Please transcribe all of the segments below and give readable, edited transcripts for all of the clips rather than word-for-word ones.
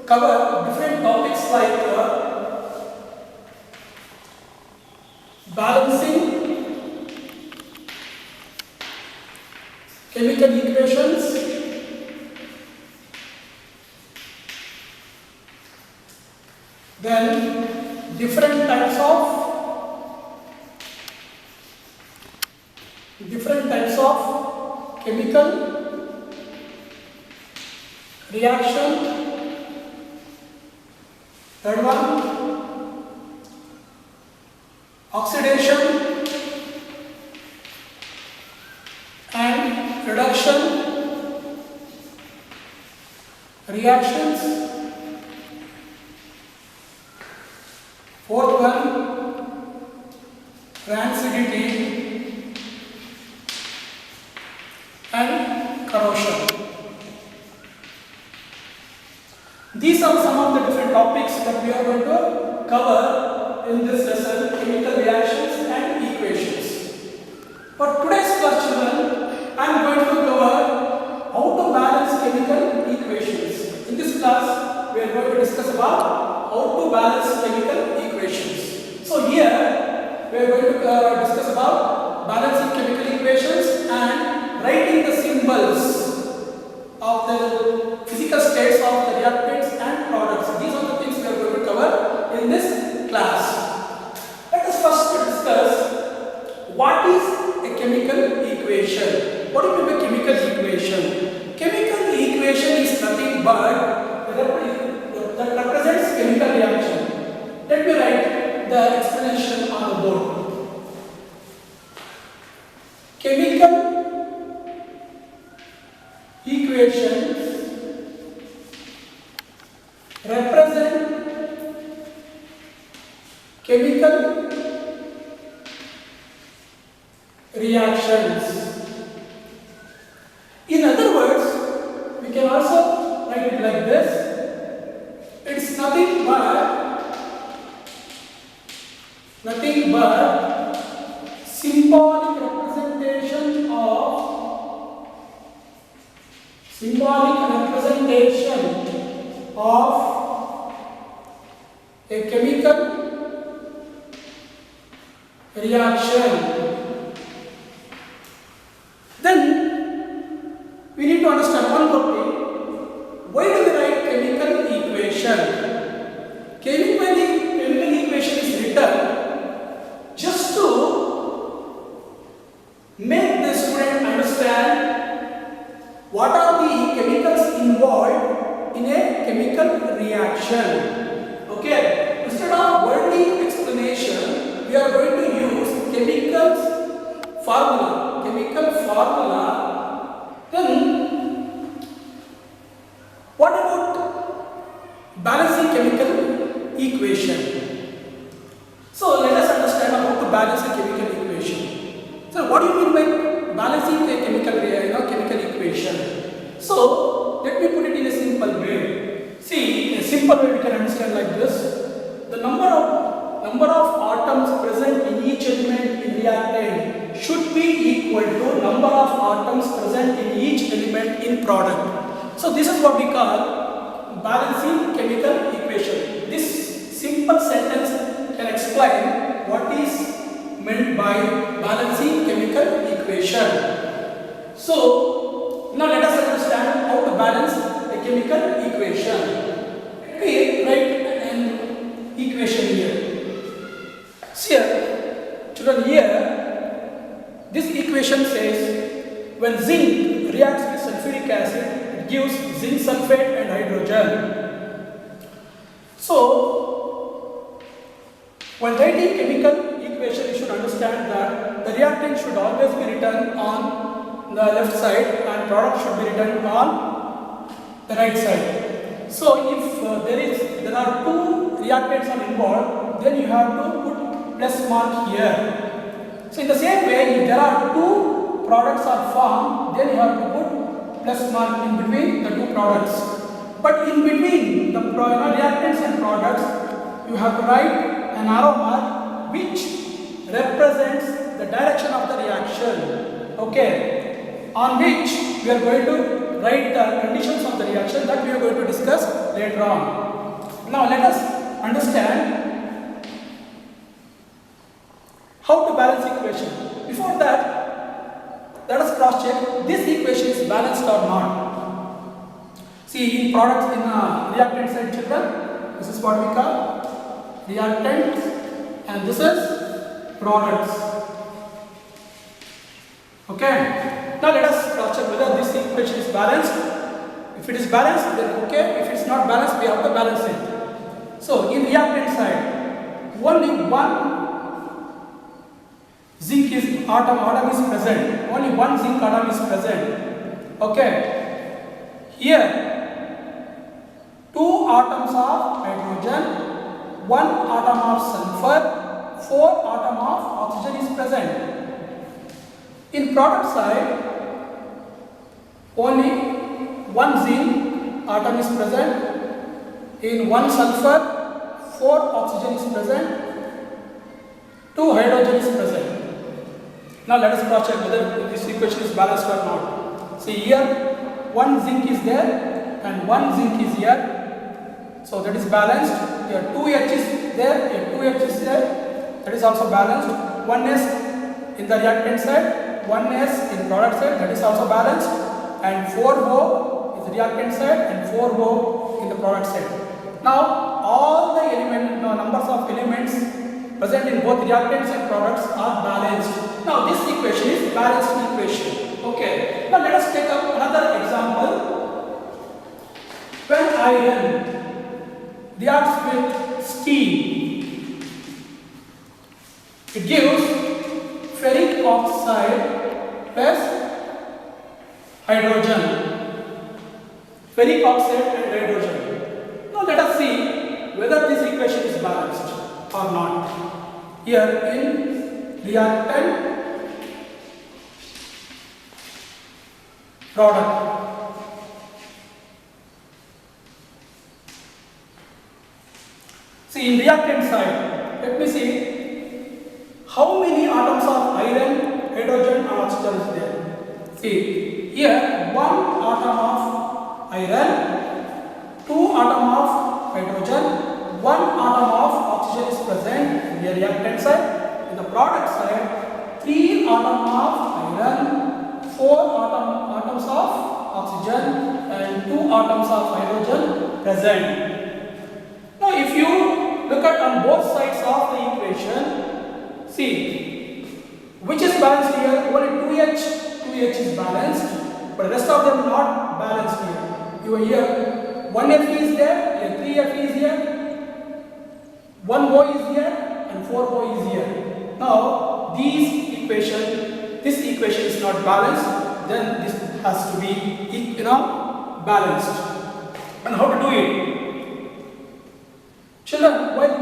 cover different topics like balancing chemical equations, then different types of chemical reaction. Third one, oxidation and reduction reactions. Fourth one, rancidity and corrosion. These are some of the different topics that we are going to cover in this lesson, chemical reactions and equations. For today's class, children, I am going to cover how to balance chemical equations. In this class, we are going to discuss about how to balance chemical equations. So here, we are going to discuss about balancing chemical equations and writing the symbols of the physical states of the reactants and products. These are the things we are going to cover in this class. Let us first discuss what is a chemical equation. What do you mean by chemical equation? Chemical equation is nothing but that represents chemical reaction. Let me write the explanation on the board. Chemical equations represent chemical reactions. In other words, we can also write it like this. It is nothing but symbolic representation of a chemical reaction. Then we need to understand one more thing. Why do we write chemical equation? Chemical equation is written just to make the student understand what are the chemicals involved in a chemical reaction. Okay, instead of wordy explanation, we are going to use chemical formula. Then, what about balancing chemical equation? So let us understand how to balance a chemical equation. So what do you mean by balancing a chemical equation? So let me put it in a simple way. See, a simple way we can understand like this: the number of atoms present in each element in reactant should be equal to number of atoms present in each element in product. So this is what we call balancing chemical equation. This simple sentence can explain what is meant by balancing chemical equation. So now let us understand how to balance a chemical equation. We write an equation here. See here, children, here this equation says when zinc reacts with sulfuric acid, it gives zinc sulfate and hydrogen. So when writing chemical equation, you should understand that the reactant should always be written on the left side and product should be written on the right side. So if there are two reactants are involved, then you have to put plus mark here. So in the same way, if there are two products are formed, then you have to put plus mark in between the two products. But in between the reactants and products, you have to write an arrow mark which represents the direction of the reaction. Okay, on which we are going to write the conditions of the reaction that we are going to discuss later on. Now let us understand how to balance equation. Before that, let us cross check this equation is balanced or not. See, in products in reactant side, children, this is what we call reactants and this is products. Okay. Now let us cross check whether this equation is balanced. If it is balanced, then okay. If it is not balanced, we have to balance it. So in reactant side, only one zinc atom is present. Only one zinc atom is present. Okay. Here, 2 atoms of hydrogen, 1 atom of sulfur, 4 atom of oxygen is present. In product side, only 1 zinc atom is present. In 1 sulfur, 4 oxygen is present. 2 hydrogen is present. Now let us cross check whether this equation is balanced or not. See here, 1 zinc is there and 1 zinc is here. So that is balanced. Here 2H is there, here 2H is there. That is also balanced. 1S in the reactant side, 1S in product side, that is also balanced. And 4O is the reactant side and 4O in the product side. Now all the numbers of elements present in both reactants and products are balanced. Now this equation is balanced equation. Okay. Now let us take up another example. When iron reacts with steam, it gives ferric oxide plus hydrogen. Ferric oxide and hydrogen. Now let us see whether this equation is balanced or not. Here in reactant product. See, in reactant side, let me see how many atoms of iron, hydrogen and oxygen is there. See, here 1 atom of iron, 2 atom of hydrogen, 1 atom of oxygen is present in the reactant side. In the product side, 3 atom of iron, 4 atoms of oxygen and 2 atoms of hydrogen present. Now if you look at on both sides of the equation, see which is balanced here. Only 2H is balanced, but the rest of them not balanced here. You are here 1F is there, here 3F is here, 1O is here and 4O is here. Now this equation is not balanced, then this has to be balanced. And how to do it? Children, while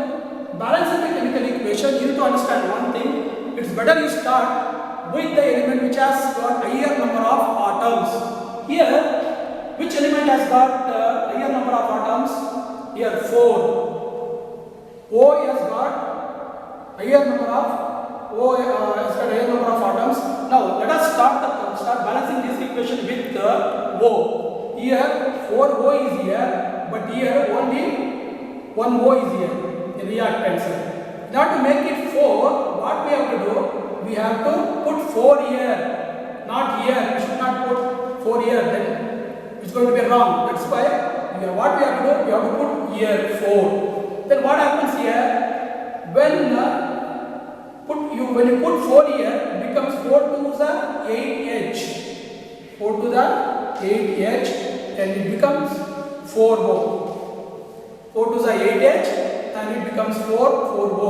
balancing the chemical equation, you need to understand one thing. It's better you start with the element which has got higher number of atoms. Here, which element has got higher number of atoms? Here 4. O has got higher number of atoms. Now let us start balancing this equation with the O. Here 4O is here, but here only 1O is here in reactant side. Now to make it 4, what we have to do? We have to put 4 here, not here. We should not put 4 here, then it's going to be wrong. That's why what we have to do? We have to put here 4. Then what happens here? When you put 4 here, it becomes 4 to the 8H. 4 to the 8H, and it becomes 4O. 4 to the 8H and it becomes 4O.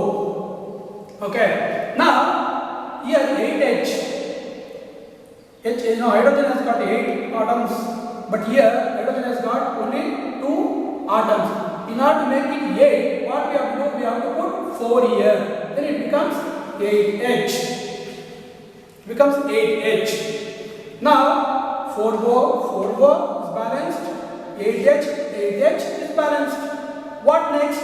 Okay. Now here 8H. Hydrogen has got 8 atoms, but here hydrogen has got only 2 atoms. In order to make it 8, what we have to do? We have to put 4 here. Then it becomes 8H. Becomes 8H. Now 4O is balanced. 8H is balanced. What next?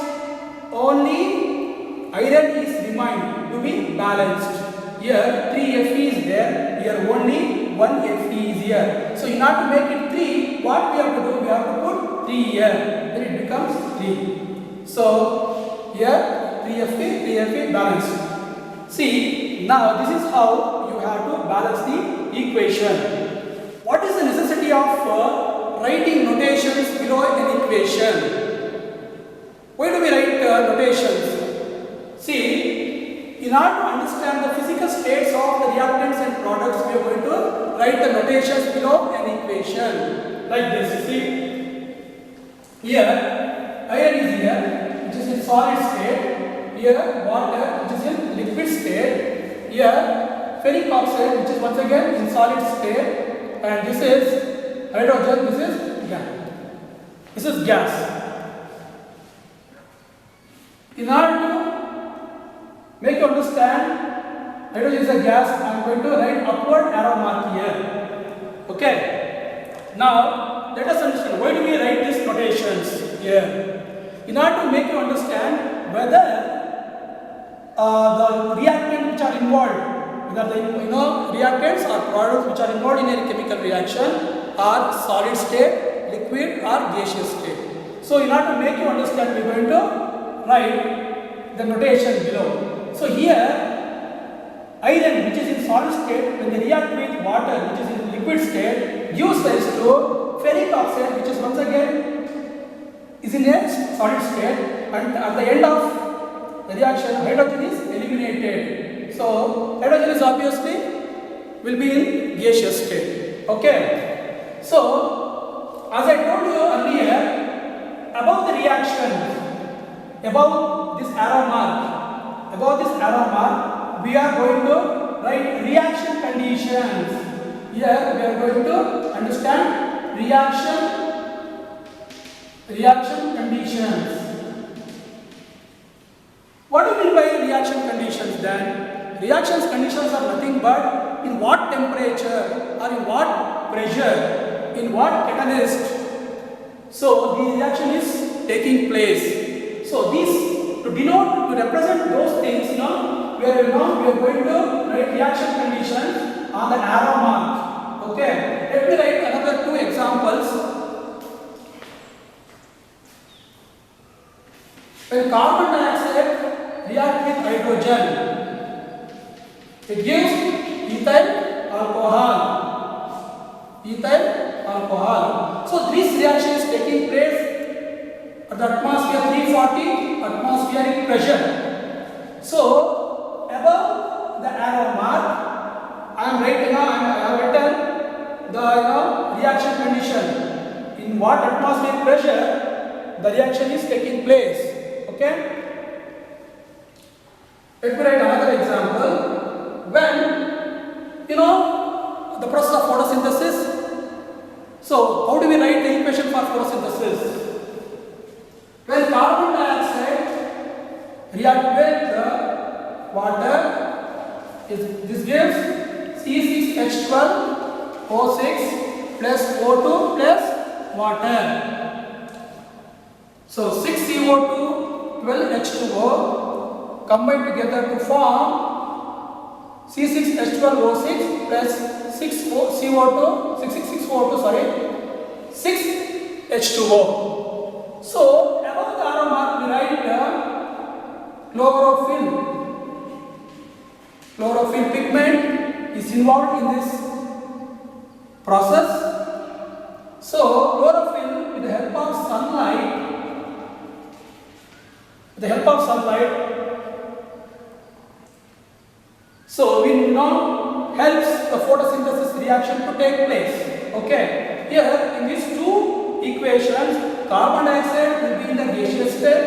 Only iron is remained to be balanced. Here 3Fe is there. Here only 1 Fe is here. So in order to make it 3, what we have to do? We have to put 3 here. Then it becomes 3. So here 3Fe balanced. See, now this is how you have to balance the equation. What is the necessity of writing notations below an equation? Why do we write notations? See, in order to understand the physical states of the reactants and products, we are going to write the notations below an equation like this. See, here iron is here, which is in solid state. Here water, which is in liquid state. Here ferric oxide, which is once again in solid state, and this is hydrogen. This is gas. This is gas. In order to make you understand, hydrogen is a gas, I am going to write upward arrow mark here. Okay. Now, let us understand why do we write these notations here. In order to make you understand whether the reactants which are involved, whether the reactants or products which are involved in a chemical reaction are solid state, liquid or gaseous state. So, in order to make you understand, we are going to write the notation below. So here iron, which is in solid state, when they react with water, which is in liquid state, gives rise to ferric oxide, which is once again is in a solid state, and at the end of the reaction hydrogen is eliminated. So hydrogen is obviously will be in gaseous state. Okay. So as I told you earlier about the reaction, above this arrow mark, we are going to write reaction conditions. Here we are going to understand reaction conditions. What do you mean by reaction conditions then? Reaction conditions are nothing but in what temperature or in what pressure, in what catalyst. So the reaction is taking place. So these to denote, to represent those things, we are going to write reaction conditions on the arrow mark. Okay. Let me write another 2 examples. When carbon dioxide reacts with hydrogen, it gives ethyl alcohol. So this reaction is taking place at the atmosphere 340 atmospheric pressure. So above the arrow mark, I have written the reaction condition. In what atmospheric pressure the reaction is taking place. Okay. Let me write another example. When the process of photosynthesis. So how do we write the equation for photosynthesis? When carbon dioxide reacts with water, this gives C6H12O6 plus O2 plus water. So 6CO2, 12H2O combine together to form C6H12O6 plus 6H2O. So above the arrow mark we write chlorophyll. Chlorophyll pigment is involved in this process. So chlorophyll, with the help of sunlight, so we now helps the photosynthesis reaction to take place. Okay. Here in these 2 equations, carbon dioxide will be in the gaseous state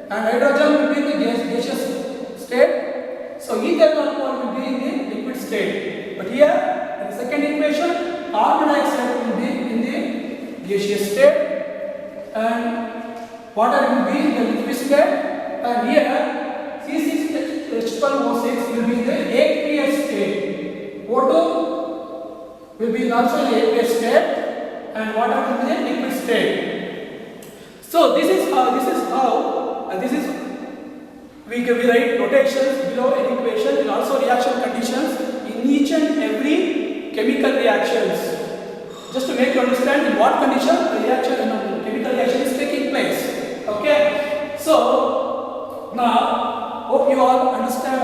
and hydrogen will be in the gaseous state. So ethyl alcohol will be in the liquid state. But here in the second equation, carbon dioxide will be in the gaseous state and water will be in the liquid state, and here C6H12O6 will be in the aqueous state. O2 will be also in the aqueous state and water will be in the liquid state. So this is how we write notations below an equation and also reaction conditions in each and every chemical reactions. Just to make you understand in what condition the reaction, chemical reaction is taking place. Okay. So now hope you all understood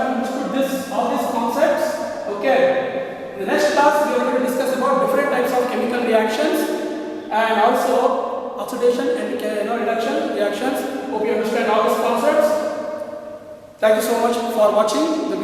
all these concepts. Okay. In the next class we are going to discuss about different types of chemical reactions and also oxidation and reduction reactions. Hope you understand all these concepts. Thank you so much for watching the video.